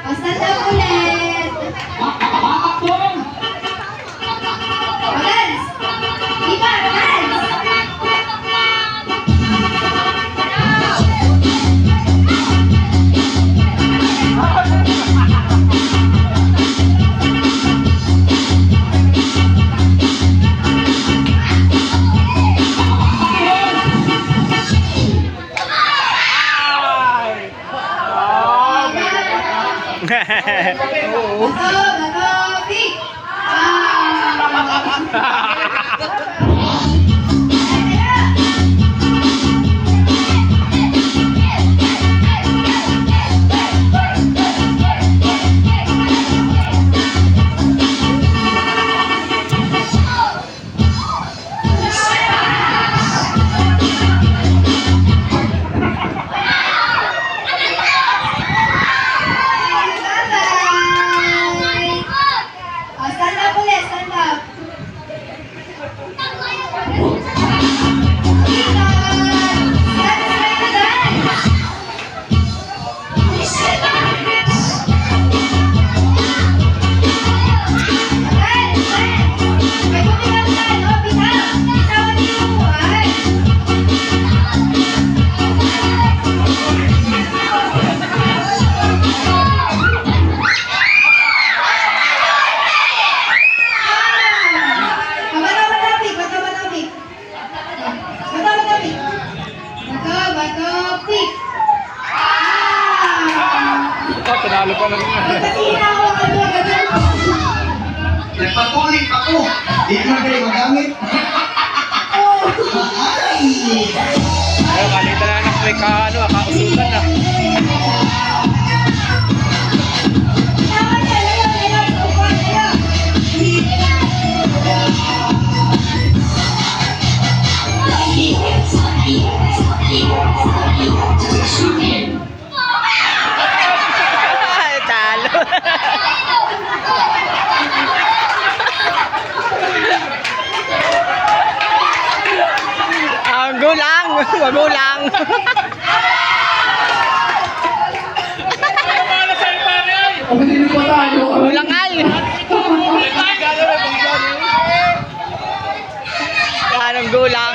Stand up ulit. Dance. Iba, dance. Tinalo pa lang. Nagpatuloy ako. Di mo kayo magamit. Ay, kalita na anak may kausukan na. Magulang. Pagkatili pa tayo. Magulang ay. Anong gulang?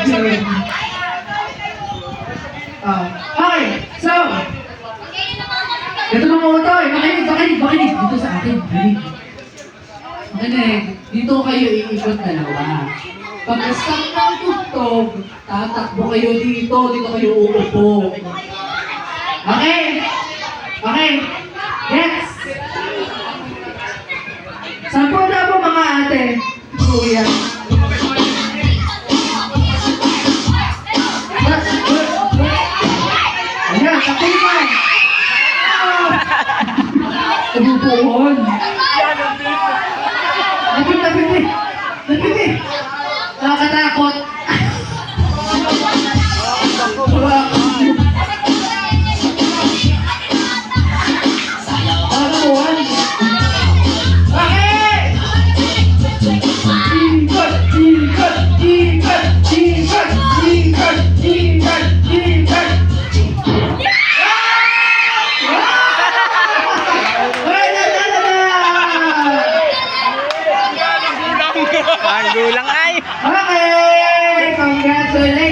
Okay, so. Ito na mga tayo. Makinig. Dito sa atin. Makinig. Dito kayo iikot dalawa. Pag-stop ng tugtog, tatakbo kayo dito kayo uupo. Okay? Yes! Sampo na po mga ate. Kuya. Ayan, takulipan. Ubupuhon. Napit. Nakakatakot. Takuhan. Bakit? Ang gulang ay. Okay! Congratulations!